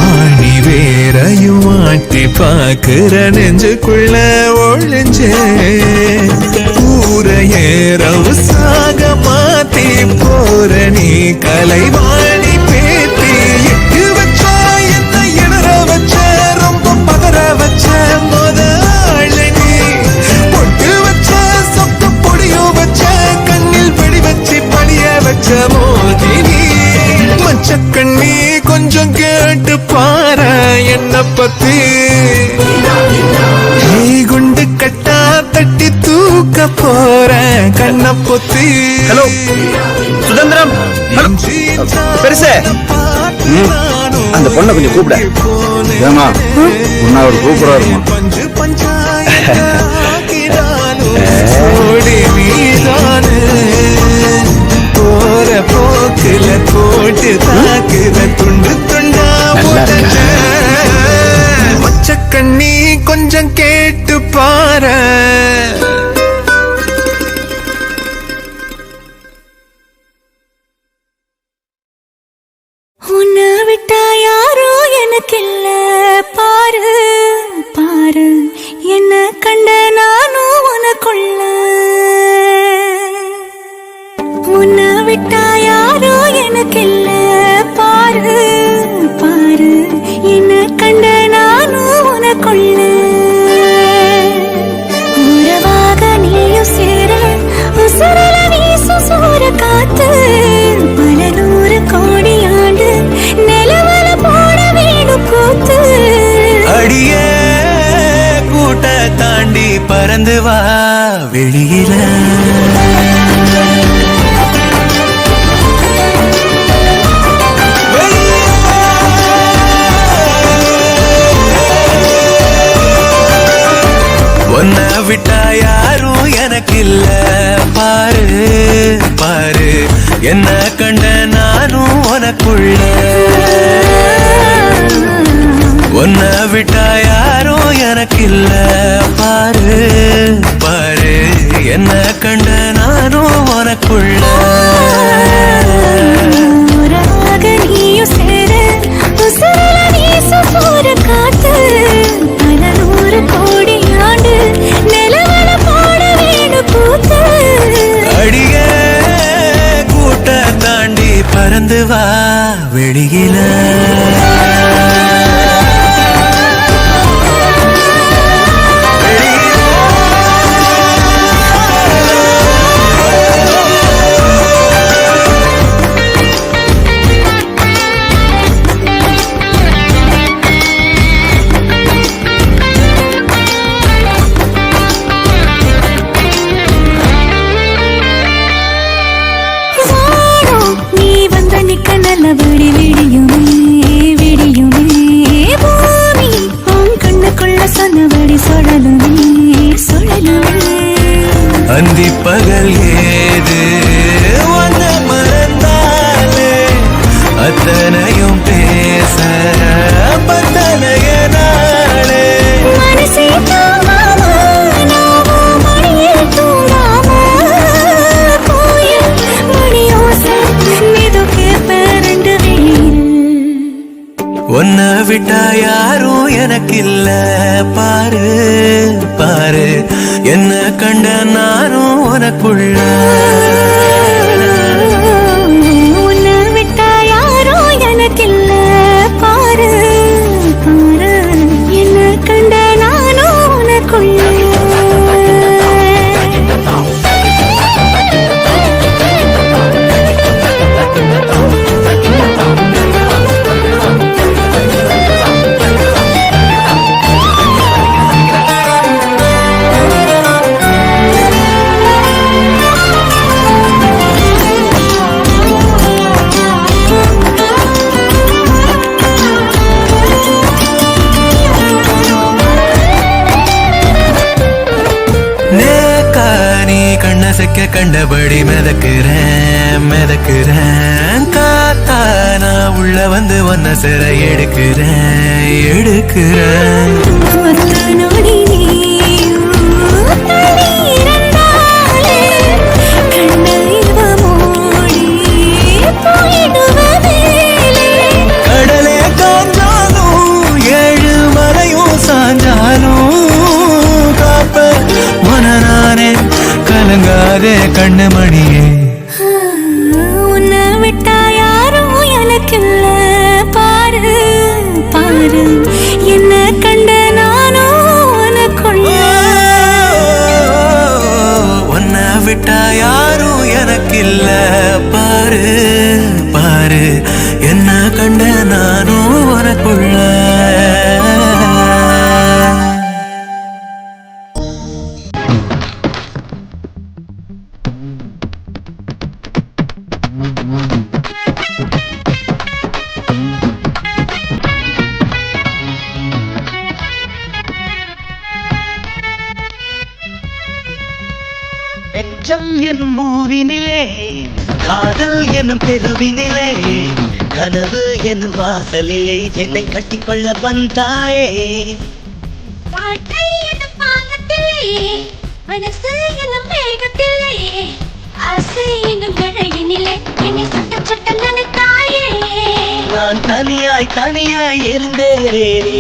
ஆணி வேறையும் மாட்டி பாக்குற நெஞ்சுக்குள்ள ஒழிஞ்சே ஊரையே ரவுசாக மாத்தி போற நீ கலைவாணி பேத்தி எட்டு வச்சா என்ன இடற வச்ச ரொம்ப பதற வச்ச முதலாள நீ பொட்டு வச்ச சொக்க பொடியும் வச்ச கண்ணில் வெடி வச்சு பழிய வச்ச மோதினி மச்சக்கண்ணி கொஞ்சம் கேட்டு பாரு என்ன பத்தி குண்டு கட்டா தட்டி தூக்க போற கண்ண பொத்தி. ஹலோ சுதந்திரம், ஹலோ பெருசே, அந்த பொண்ணை கொஞ்சம் கூப்பிட. ஏமா உன்னை அவர் கூப்பிடாருமா? பஞ்சு பஞ்சாடி மீதானு போற போக்குல போட்டு தாக்குற துண்டு துண்டா கண்ணி கொஞ்சம் கேட்டு பாரு. உன்னை விட்டா யாரோ எனக்கு இல்ல பாரு பாரு, என்ன கண்ட நானும் உனக்குள்ள. உன்னை விட்டா யாரோ எனக்கு இல்ல பாரு பாரு, என்ன கண்ட நானும் உனக்குள்ள. உறவாக நீயும் சேர உசுரல வீசும் சூற காத்து, பல 100 கோடி ஆண்டு நிலவல போட வேணும் கூத்து. அடியே கூட்ட தாண்டி பறந்து வா வெளியில. உன்னை விட்டா யாரும் எனக்கு இல்ல பாரு பாரு, என்ன கண்ட நானும் உனக்குள்ள. உன்னை விட்டா யாரும் எனக்கு இல்ல பாரு பாரு, என்ன கண்ட நானும் உனக்குள்ள. உறவாக நீயும் சேர உசுரல வீசும் சூற காத்து, பல 100 கோடி ஆண்டு நிலவல போட வேணும் கூத்து. அடியே கூட்ட தாண்டி பறந்து வா வெளியில. நல்லபடி விடியுமே விடியுமே, பூமி உன் கண்ணுக்குள்ள சொன்னபடி சுழலுமே சுழலுமே. அந்தி பகல் ஏது ஒன்ன மறந்தாலே, அத்தனையும் பேச பத்தனைய நாளே. மனசே தாங்காம நாவும் மணியில் தூங்காம, கோயில் மணியோசை மெது கேட்ப 2 வெயில். உன்னை விட்டா யாரும் எனக்கு இல்ல பாரு பாரு, என்ன கண்ட நானும் உனக்குள்ள. உன்னை விட்டா யாரோ எனக்கு இல்ல பாரு பாரு, என்ன கண்ட நானும் உனக்குள்ள. கண்ணசைக்க கண்டபடி மிதக்குறேன் மிதக்குறேன், காத்தானா உள்ள வந்து ஒன்ன சிற எடுக்கிறேன் எடுக்கிறேன். நொடி நீயும் தண்ணீரந்தாலே, கண்ணை மூடி போயிடுவதேலே. கடலே காஞ்சாலும் 7 மலையும் சாஞ்சாலும், காப்ப மனநானே கலங்காதே கண்ணு மணியே. உன்னை விட்டா யாரும் எனக்கு இல்ல பாரு பாரு, என்ன கண்ட நானும் உனக்குள்ள. உன்னை விட்டா யாரும் எனக்கு இல்ல பாரு பாரு, என்ன கண்ட நானும் உனக்குள்ள. எச்சம் என்னும் மூவினிலே, காதல் என்னும் பெருவினிலே, கனவு என்னும் வாசலிலே என்னை கட்டிக்கொள்ள வந்தாயே. வாழ்க்கை எனும் பாலத்திலே மனசு எனும் மேகத்திலே ஆசை எனும் மழையினிலே என்னை சுட்ட சுட்ட நினைத்தாயே நான் தனியாய் இருந்தேனே நீ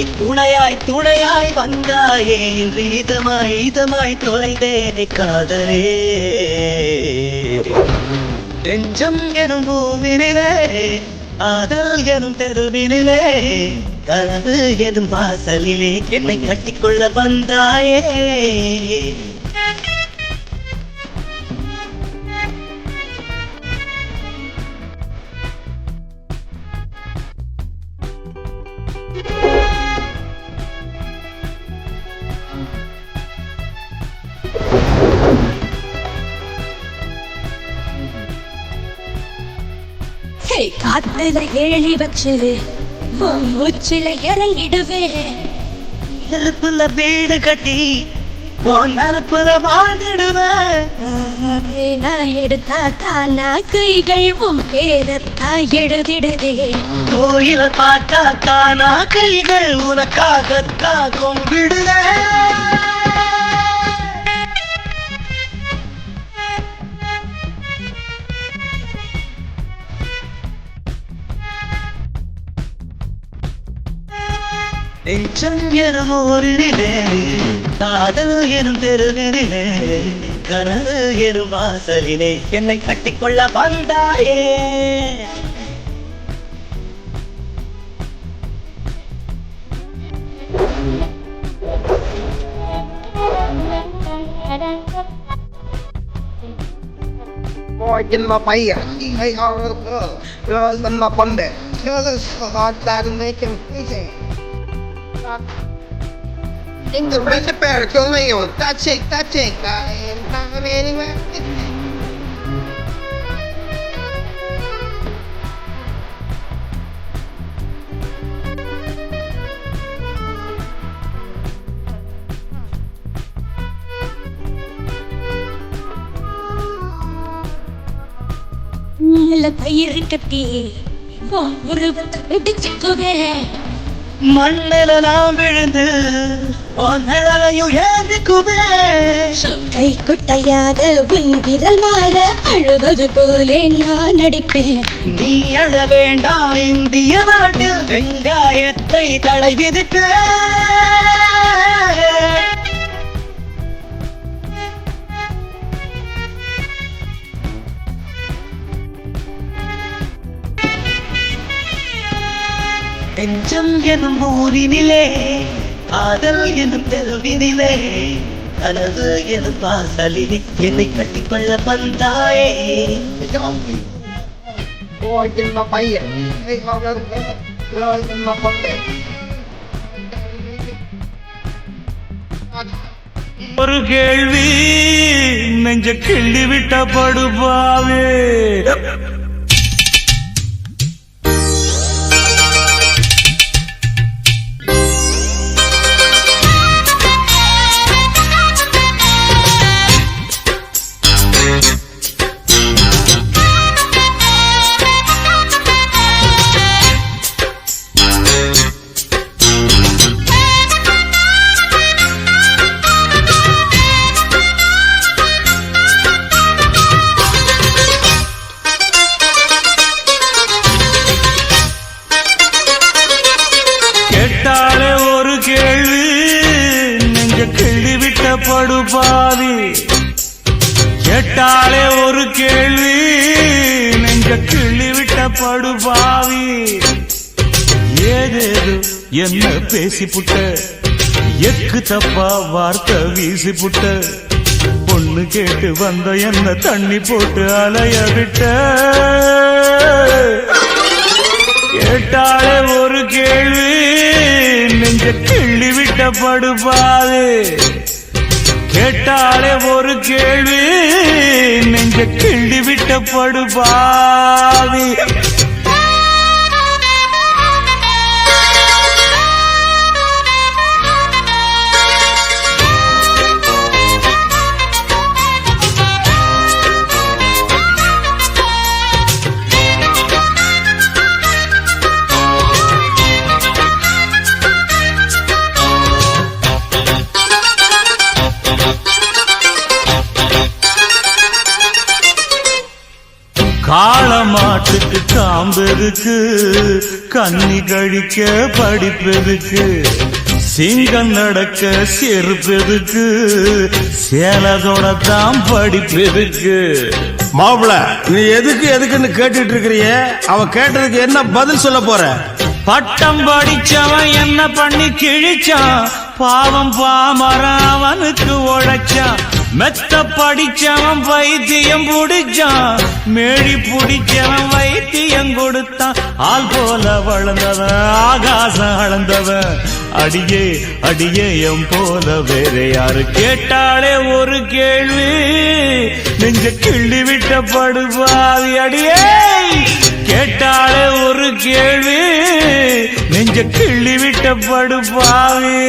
துணையாய் வந்தாயே இன்று இதமாய் தொலைந்தேனே காதலே நெஞ்சம் எனும் பூவினிலே ஆதல் எனும் தெருவினிலே கனவு எனும் வாசலிலே என்னை கட்டிக்கொள்ள வந்தாயே காத்துல ஏழி வச்சு உச்சில இறங்கிடுவேன் நெருப்புல வீடு கட்டி உன் நெருப்புல வாழ்ந்துடுவேன் நான் எடுத்தா தானா கைகள் உன் பேரத்தா எழுதிடுதே கோயில பார்த்தா தானா கைகள் உனக்காகத்தான் கும்பிடுதே நெஞ்சம் எனும் ஊரிலே காதல் எனும் தெருவினிலே கனவு எனும் வாசலிலே என்னை கட்டிக்கொள்ள வந்தாயே in my fire. Hey, how girls in my ponde. Girls hot that make him easy. In the repair, kill me. That's it. I'm anywhere. பயிர் கட்டி உருவத்தை பிடிச்சுக்குவேன் மண்ணில நான் விழுந்து உன்னையும் ஏந்திக்குவேன் கை குட்டையாக உன் விரல் மாற அழுவது போலே நான் நடிப்பேன் நீ அழ வேண்டாம் இந்திய நாட்டில் வெங்காயத்தை தடை விதிப்பேன் நெஞ்சம் எனும் ஊரினிலே காதல் எனும் தெருவினிலே கனவு எனும் வாசலிலே என்னை கட்டிக்கொள்ள வந்தாயே Boy in my fire. Hey, how girls in my ponde. ஒரு கேள்வி நெஞ்ச கிள்ளி விட்ட படுபாவே கேட்டாலே ஒரு கேள்வி நெஞ்ச கிள்ளி விட்ட படுபாவி கேட்டாலே ஒரு கேள்வி நெஞ்ச கிள்ளி விட்ட படுபாவி ஏதேது என்ன பேசி புட்ட எக்கு தப்பா வார்த்தை வீசி புட்ட பொண்ணு கேட்டு வந்த என்ன தண்ணி போட்டு அலைய விட்ட கேட்டாலே ஒரு கேள்வி நெஞ்ச கிள்ளி விட்ட படுபாது கேட்டாலே ஒரு கேள்வி நெஞ்ச கிள்ளி விட்ட படுபாது காளமாட்டுக்கு காம்பெதுக்கு கன்னி கழிக்க படிப்பெதுக்கு சிங்கம் நடக்க செருப்பெதுக்கு சேலதோட தான் படிப்பெதுக்கு. மாப்பிள நீ எதுக்குன்னு கேட்டுட்டு இருக்கிறிய? அவ கேட்டதுக்கு என்ன பதில் சொல்ல போற? பட்டம் படிச்சவன் என்ன பண்ணி கிழிச்சான், பாவம் பாமரன் அவனுக்கு உழைச்சான். மெத்த படிச்சவன் வைத்தியம் புடிச்சான், மேடி புடிச்சவன் வைத்தியம் கொடுத்தான். ஆள் போல வளர்ந்தவன் ஆகாசம் அளந்தவன், அடியே அடியே எம் போல வேற யாரு கேட்டாலே ஒரு கேள்வி, நெஞ்ச கிள்ளி விட்ட படுபாவி. அடியே கேட்டாலே ஒரு கேள்வி, நெஞ்ச கிள்ளி விட்ட படுபாவி.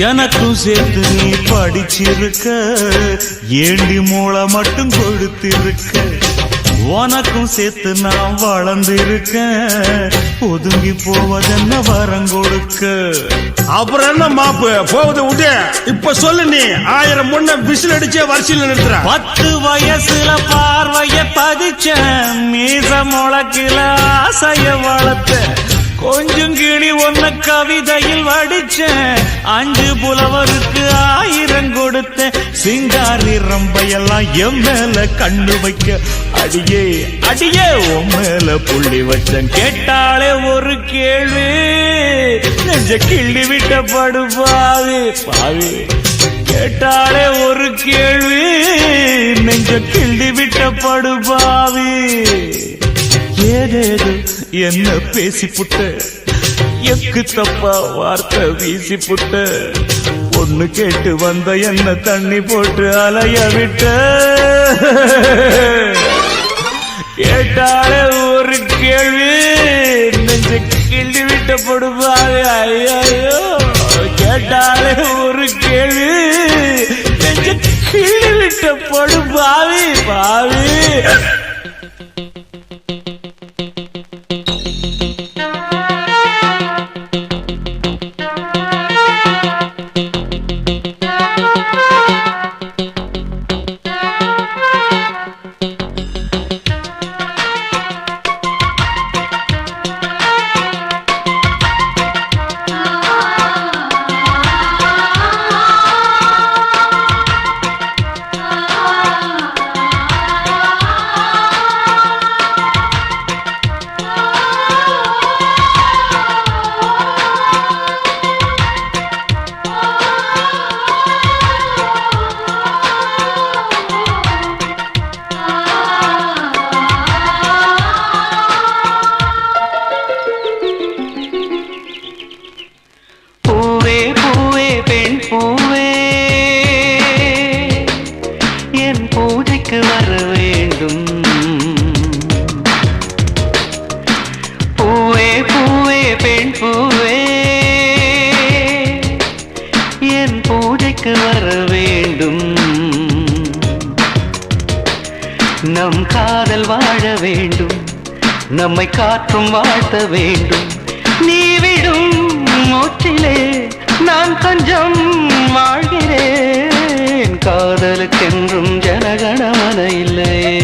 எனக்கும் சேர்த்து நீ படிச்சிருக்க, ஏண்டி மூளை மட்டும் கொடுத்திருக்க. உனக்கும் சேர்த்து நான் வளர்ந்திருக்கேன், ஒதுங்கி போவதென்ன வரம் கொடுக்க. அப்புறம் என்ன மாப்பு போகுது விட்டு. இப்ப சொல்லு, நீ 1000 முன்ன விசில் அடிச்சே வரிசையில் நிறுத்துற. 10 வயசுல பார்வைய பதிச்சேன், மீச முளக்கில ஆசைய வளர்த்த. கொஞ்சம் கிளி ஒன்ன கவிதையில் வடிச்சேன், 5 புலவருக்கு 1000 கொடுத்தேன். சிங்காரி ரம்பையெல்லாம் என் மேல கண்ணு வைக்க, அடியே அடியே உன் மேல புள்ளி வச்சேன். கேட்டாலே ஒரு கேள்வி, நெஞ்ச கிள்ளி விட்ட படுபாவி பாவி. கேட்டாலே ஒரு கேள்வி, நெஞ்ச கிள்ளி விட்ட படுபாவி. ஏதேது என்ன பேசி புட்ட, எக்கு தப்பா வார்த்தை வீசி புட்ட. பொண்ணு கேட்டு வந்த என்ன தண்ணி போட்டு அலைய விட்ட. கேட்டாலே ஒரு கேள்வி, நெஞ்ச கிள்ளி விட்ட படுபாவி. ஐயோ கேட்டாலே ஒரு கேள்வி, நெஞ்ச கிள்ளி விட்ட படுபாவி பாவி. நம் காதல் வாழ வேண்டும், நம்மை காற்றும் வாழ்த்த வேண்டும். நீ விடும் மூச்சிலே நான் கொஞ்சம் வாழ்கிறேன், காதலுக்கென்றும் ஜனகணமன இல்லையே.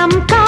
நம்